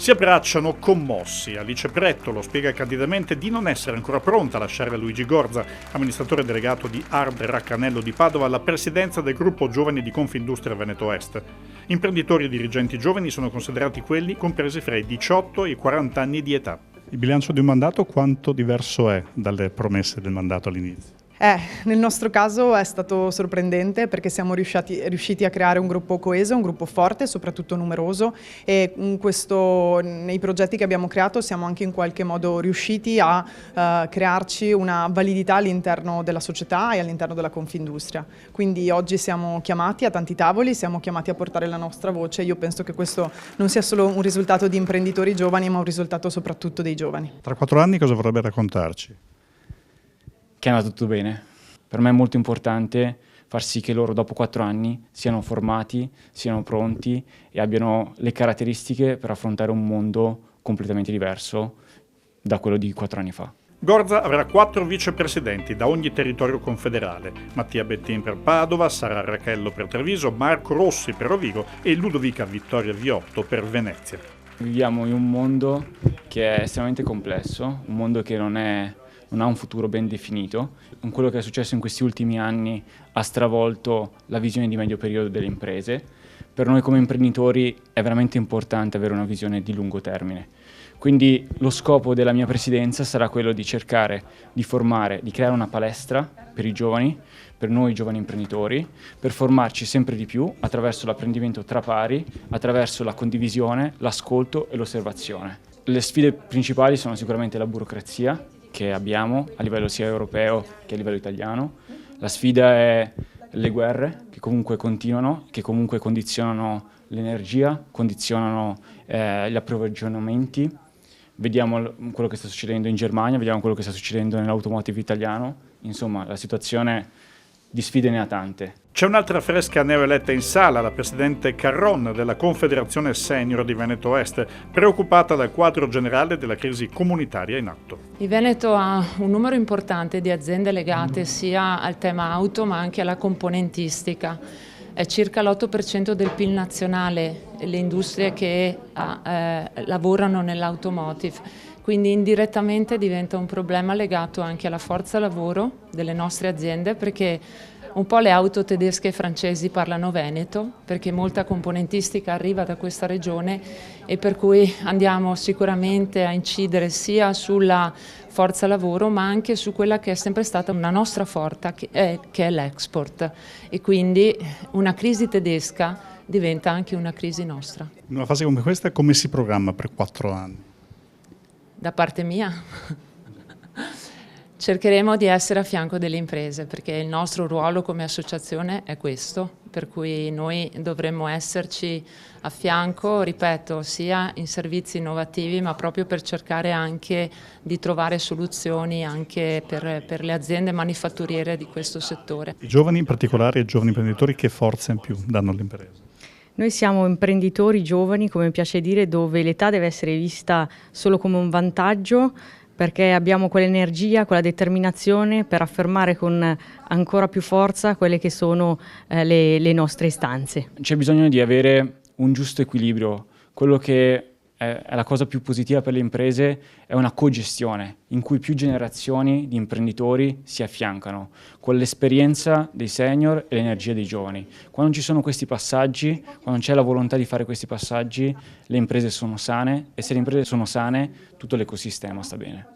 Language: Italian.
Si abbracciano commossi. Alice Prettolo spiega candidamente di non essere ancora pronta a lasciare Luigi Gorza, amministratore delegato di Ard Raccanello di Padova, alla presidenza del gruppo giovani di Confindustria Veneto Est. Imprenditori e dirigenti giovani sono considerati quelli compresi fra i 18 e i 40 anni di età. Il bilancio di un mandato quanto diverso è dalle promesse del mandato all'inizio? Nel nostro caso è stato sorprendente perché siamo riusciti a creare un gruppo coeso, un gruppo forte, soprattutto numeroso, e nei progetti che abbiamo creato siamo anche in qualche modo riusciti a crearci una validità all'interno della società e all'interno della Confindustria. Quindi oggi siamo chiamati a tanti tavoli, siamo chiamati a portare la nostra voce. Io penso che questo non sia solo un risultato di imprenditori giovani, ma un risultato soprattutto dei giovani. Tra 4 anni cosa vorrebbe raccontarci? Che è andato tutto bene. Per me è molto importante far sì che loro dopo 4 anni siano formati, siano pronti e abbiano le caratteristiche per affrontare un mondo completamente diverso da quello di 4 anni fa. Gorza avrà 4 vicepresidenti da ogni territorio confederale: Mattia Bettin per Padova, Sara Rachello per Treviso, Marco Rossi per Rovigo e Ludovica Vittoria Viotto per Venezia. Viviamo in un mondo che è estremamente complesso, un mondo che non ha un futuro ben definito. Quello che è successo in questi ultimi anni ha stravolto la visione di medio periodo delle imprese. Per noi come imprenditori è veramente importante avere una visione di lungo termine. Quindi lo scopo della mia presidenza sarà quello di cercare di formare, di creare una palestra per i giovani, per noi giovani imprenditori, per formarci sempre di più attraverso l'apprendimento tra pari, attraverso la condivisione, l'ascolto e l'osservazione. Le sfide principali sono sicuramente la burocrazia, che abbiamo a livello sia europeo che a livello italiano. La sfida è le guerre che comunque continuano, che comunque condizionano l'energia, condizionano gli approvvigionamenti. Vediamo quello che sta succedendo in Germania, vediamo quello che sta succedendo nell'automotive italiano. Insomma, la situazione di sfide ne ha tante. C'è un'altra fresca neoeletta in sala, la presidente Carron della Confederazione Senior di Veneto Est, preoccupata dal quadro generale della crisi comunitaria in atto. Il Veneto ha un numero importante di aziende legate sia al tema auto ma anche alla componentistica. È circa l'8% del PIL nazionale le industrie che lavorano nell'automotive. Quindi indirettamente diventa un problema legato anche alla forza lavoro delle nostre aziende, perché un po' le auto tedesche e francesi parlano veneto, perché molta componentistica arriva da questa regione e per cui andiamo sicuramente a incidere sia sulla forza lavoro ma anche su quella che è sempre stata una nostra forza, che è l'export. E quindi una crisi tedesca diventa anche una crisi nostra. In una fase come questa come si programma per 4 anni? Da parte mia cercheremo di essere a fianco delle imprese, perché il nostro ruolo come associazione è questo, per cui noi dovremmo esserci a fianco, ripeto, sia in servizi innovativi ma proprio per cercare anche di trovare soluzioni anche per le aziende manifatturiere di questo settore. I giovani, in particolare i giovani imprenditori, che forza in più danno alle imprese? Noi siamo imprenditori giovani, come piace dire, dove l'età deve essere vista solo come un vantaggio, perché abbiamo quell'energia, quella determinazione per affermare con ancora più forza quelle che sono le nostre istanze. C'è bisogno di avere un giusto equilibrio. Quello che è la cosa più positiva per le imprese è una cogestione in cui più generazioni di imprenditori si affiancano con l'esperienza dei senior e l'energia dei giovani. Quando ci sono questi passaggi, quando c'è la volontà di fare questi passaggi, le imprese sono sane e se le imprese sono sane tutto l'ecosistema sta bene.